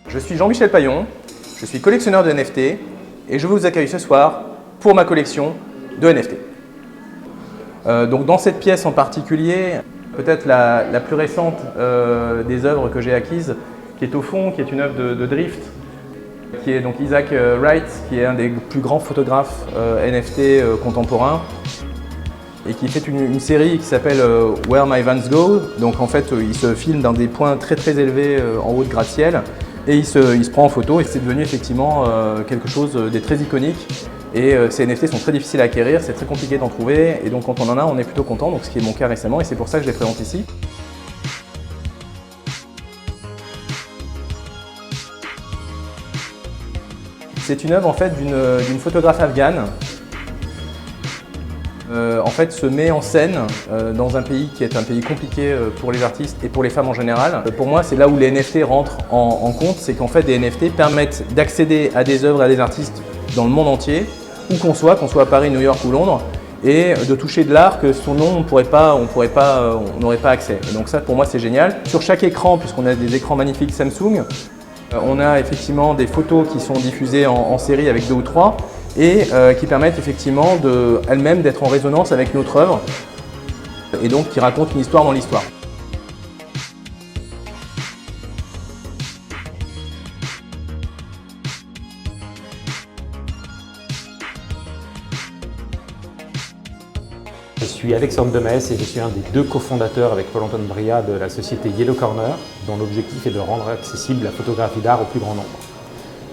Je suis Jean-Michel Paillon, je suis collectionneur de NFT et je vous accueille ce soir pour ma collection de NFT. Donc dans cette pièce en particulier, peut-être la plus récente des œuvres que j'ai acquises, qui est au fond, qui est une œuvre de drift, qui est donc Isaac Wright, qui est un des plus grands photographes NFT contemporains et qui fait une série qui s'appelle Where My Vans Go. Donc en fait, il se filme dans des points très élevés en haut de gratte-ciel et il se prend en photo et c'est devenu effectivement quelque chose de très iconique. Et ces NFT sont très difficiles à acquérir, c'est très compliqué d'en trouver et donc quand on en a, on est plutôt content, donc ce qui est mon cas récemment et c'est pour ça que je les présente ici. C'est une œuvre en fait d'une photographe afghane. En fait, se met en scène dans un pays qui est un pays compliqué pour les artistes et pour les femmes en général. Pour moi, c'est là où les NFT rentrent en compte, c'est qu'en fait, des NFT permettent d'accéder à des œuvres et à des artistes dans le monde entier, où qu'on soit à Paris, New York ou Londres, et de toucher de l'art que son nom, on n'aurait pas accès. Et donc ça, pour moi, c'est génial. Sur chaque écran, puisqu'on a des écrans magnifiques Samsung, on a effectivement des photos qui sont diffusées en série avec 2 ou 3 et qui permettent effectivement elles-mêmes d'être en résonance avec notre œuvre et donc qui racontent une histoire dans l'histoire. Je suis Alexandre Demès et je suis un des 2 cofondateurs avec Paul-Antoine Bria de la société Yellow Corner, dont l'objectif est de rendre accessible la photographie d'art au plus grand nombre.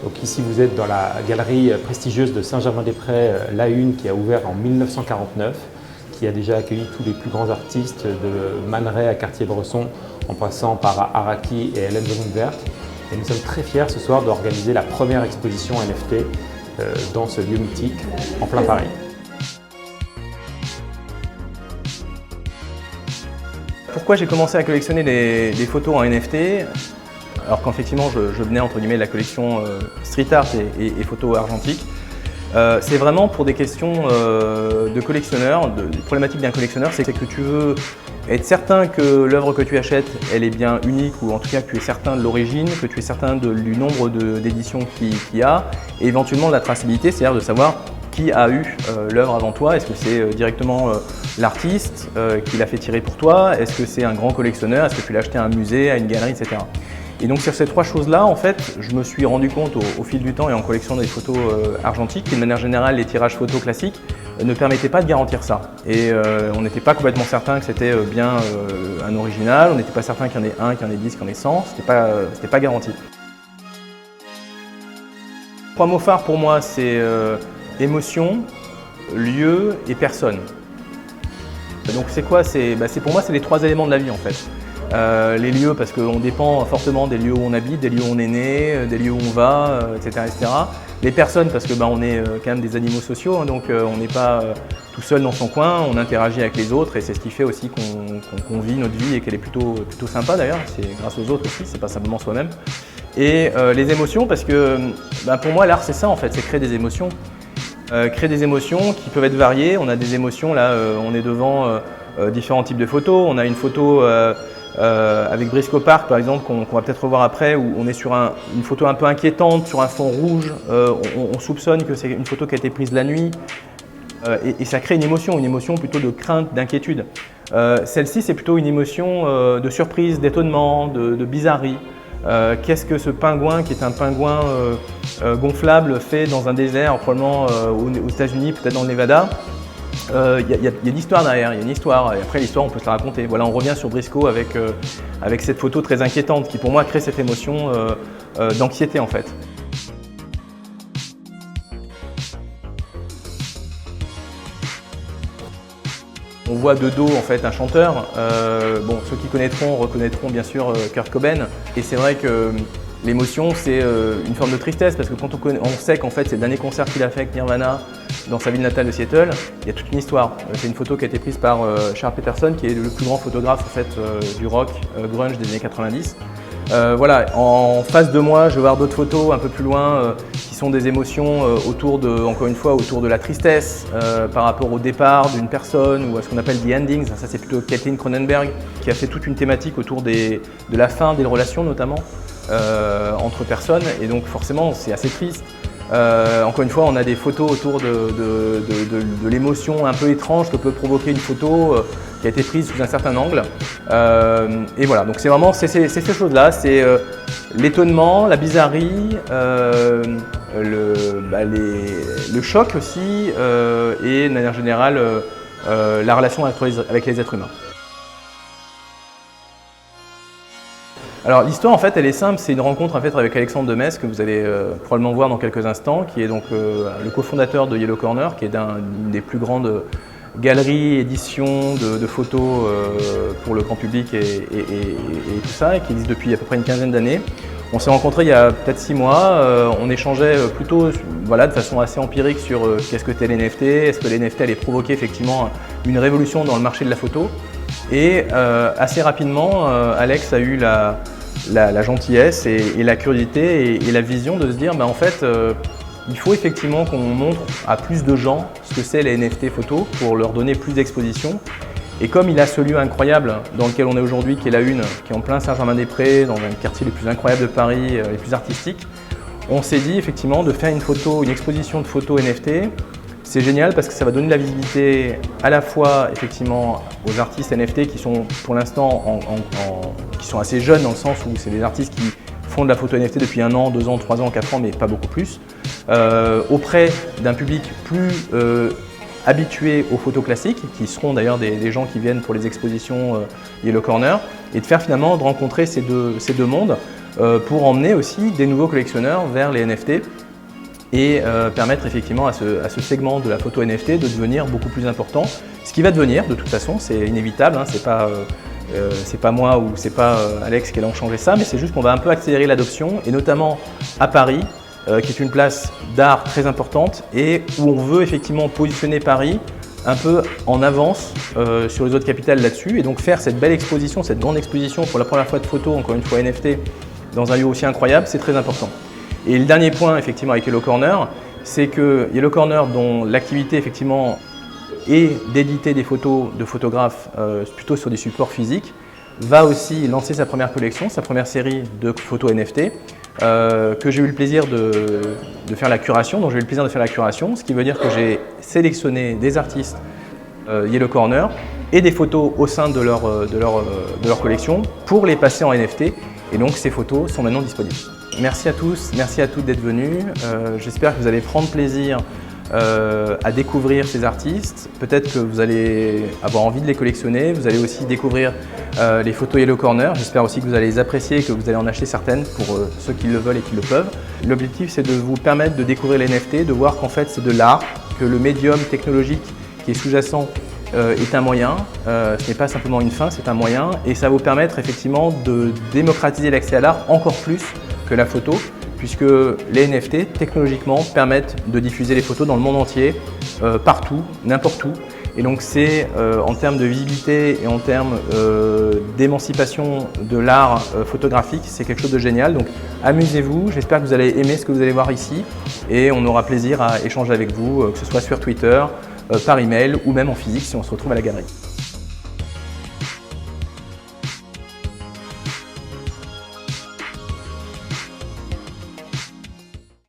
Donc ici vous êtes dans la galerie prestigieuse de Saint-Germain-des-Prés, La Une, qui a ouvert en 1949, qui a déjà accueilli tous les plus grands artistes de Man Ray à Cartier-Bresson, en passant par Araki et Hélène Sonnenwert. Et nous sommes très fiers ce soir d'organiser la première exposition NFT dans ce lieu mythique en plein Paris. Pourquoi j'ai commencé à collectionner des photos en NFT alors qu'effectivement je venais entre guillemets de la collection street art et photos argentiques. C'est vraiment pour des questions de collectionneur, des problématiques d'un collectionneur, c'est que tu veux être certain que l'œuvre que tu achètes, elle est bien unique ou en tout cas que tu es certain de l'origine, que tu es certain du nombre d'éditions qu'il y a et éventuellement de la traçabilité, c'est-à-dire de savoir qui a eu l'œuvre avant toi. Est-ce que c'est directement l'artiste qui l'a fait tirer pour toi? Est-ce que c'est un grand collectionneur? Est-ce que tu l'as acheté à un musée, à une galerie, etc. Et donc sur ces 3 choses-là, en fait, je me suis rendu compte au fil du temps et en collectionnant des photos argentiques, et de manière générale, les tirages photos classiques ne permettaient pas de garantir ça. Et on n'était pas complètement certain que c'était bien un original, on n'était pas certain qu'il y en ait 1, qu'il y en ait 10, qu'il y en ait 100, c'était pas garanti. 3 mots phares pour moi, c'est émotion, lieu et personne. Donc c'est quoi? Pour moi, c'est les 3 éléments de la vie en fait. Les lieux parce qu'on dépend fortement des lieux où on habite, des lieux où on est né, des lieux où on va, etc., etc. Les personnes parce que on est quand même des animaux sociaux, hein, donc on n'est pas tout seul dans son coin, on interagit avec les autres et c'est ce qui fait aussi qu'on vit notre vie et qu'elle est plutôt sympa d'ailleurs, c'est grâce aux autres aussi, c'est pas simplement soi-même. Et les émotions parce que pour moi l'art c'est ça en fait, c'est créer des émotions. Créer des émotions qui peuvent être variées, on a des émotions là, on est devant différents types de photos, on a une photo avec Briscoe Park par exemple qu'on va peut-être revoir après où on est sur une photo un peu inquiétante sur un fond rouge, on soupçonne que c'est une photo qui a été prise la nuit et ça crée une émotion plutôt de crainte, d'inquiétude. Celle-ci c'est plutôt une émotion de surprise, d'étonnement, de bizarrerie. Qu'est-ce que ce pingouin qui est un pingouin gonflable fait dans un désert, probablement aux États-Unis, peut-être dans le Nevada? Il y a une histoire derrière, il y a une histoire, et après l'histoire on peut se la raconter. Voilà, on revient sur Briscoe avec cette photo très inquiétante qui pour moi crée cette émotion d'anxiété en fait. On voit de dos en fait un chanteur, ceux qui connaîtront reconnaîtront bien sûr Kurt Cobain, et c'est vrai que l'émotion c'est une forme de tristesse parce que quand on sait qu'en fait c'est le dernier concert qu'il a fait avec Nirvana dans sa ville natale de Seattle, il y a toute une histoire. C'est une photo qui a été prise par Charles Peterson qui est le plus grand photographe en fait, du rock grunge des années 90. Voilà, en face de moi, je vais voir d'autres photos un peu plus loin qui sont des émotions autour de, encore une fois, autour de la tristesse par rapport au départ d'une personne ou à ce qu'on appelle the endings. Ça, c'est plutôt Kathleen Cronenberg qui a fait toute une thématique autour de la fin des relations notamment entre personnes, et donc forcément c'est assez triste. Encore une fois, on a des photos autour de l'émotion un peu étrange que peut provoquer une photo qui a été prise sous un certain angle. Et voilà, donc c'est vraiment ces choses-là, c'est l'étonnement, la bizarrerie, le choc aussi, et de manière générale la relation avec les êtres humains. Alors l'histoire en fait elle est simple, c'est une rencontre en fait avec Alexandre de Metz que vous allez probablement voir dans quelques instants, qui est donc le cofondateur de Yellow Corner, qui est une des plus grandes galeries, éditions de photos pour le grand public et tout ça, et qui existe depuis à peu près une quinzaine d'années. On s'est rencontrés il y a peut-être 6 mois, on échangeait plutôt voilà, de façon assez empirique sur qu'est-ce que c'était les NFT, est-ce que les NFT allaient provoquer effectivement une révolution dans le marché de la photo. Et assez rapidement, Alex a eu la gentillesse et la curiosité et la vision de se dire en fait, il faut effectivement qu'on montre à plus de gens ce que c'est les NFT photos pour leur donner plus d'exposition. Et comme il a ce lieu incroyable dans lequel on est aujourd'hui, qui est la Une, qui est en plein Saint-Germain-des-Prés, dans un quartier les plus incroyables de Paris, les plus artistiques, on s'est dit effectivement de faire une exposition de photos NFT. C'est génial parce que ça va donner de la visibilité à la fois effectivement aux artistes NFT qui sont pour l'instant qui sont assez jeunes, dans le sens où c'est des artistes qui font de la photo NFT depuis 1 an, 2 ans, 3 ans, 4 ans, mais pas beaucoup plus, auprès d'un public plus habitués aux photos classiques, qui seront d'ailleurs des gens qui viennent pour les expositions Yellow Corner, et de faire finalement de rencontrer ces deux mondes pour emmener aussi des nouveaux collectionneurs vers les NFT et permettre effectivement à ce segment de la photo NFT de devenir beaucoup plus important. Ce qui va devenir, de toute façon, c'est inévitable, hein, c'est pas moi ou c'est pas Alex qui allons changer ça, mais c'est juste qu'on va un peu accélérer l'adoption, et notamment à Paris, qui est une place d'art très importante et où on veut effectivement positionner Paris un peu en avance sur les autres capitales là-dessus, et donc faire cette belle exposition, cette grande exposition pour la première fois de photos, encore une fois NFT, dans un lieu aussi incroyable, c'est très important. Et le dernier point effectivement avec Yellow Corner, c'est que Yellow Corner, dont l'activité effectivement est d'éditer des photos de photographes plutôt sur des supports physiques, va aussi lancer sa première collection, sa première série de photos NFT, que j'ai eu le plaisir de faire la curation, ce qui veut dire que j'ai sélectionné des artistes Yellow Corner et des photos au sein de leur collection pour les passer en NFT, et donc ces photos sont maintenant disponibles. Merci à tous, merci à toutes d'être venus. J'espère que vous allez prendre plaisir à découvrir ces artistes. Peut-être que vous allez avoir envie de les collectionner. Vous allez aussi découvrir les photos Yellow Corner. J'espère aussi que vous allez les apprécier et que vous allez en acheter certaines pour ceux qui le veulent et qui le peuvent. L'objectif, c'est de vous permettre de découvrir les NFT, de voir qu'en fait c'est de l'art, que le médium technologique qui est sous-jacent est un moyen, ce n'est pas simplement une fin, c'est un moyen, et ça va vous permettre effectivement de démocratiser l'accès à l'art encore plus que la photo, puisque les NFT, technologiquement, permettent de diffuser les photos dans le monde entier, partout, n'importe où. Et donc c'est, en termes de visibilité et en termes d'émancipation de l'art photographique, c'est quelque chose de génial. Donc amusez-vous, j'espère que vous allez aimer ce que vous allez voir ici, et on aura plaisir à échanger avec vous, que ce soit sur Twitter, par email ou même en physique si on se retrouve à la galerie.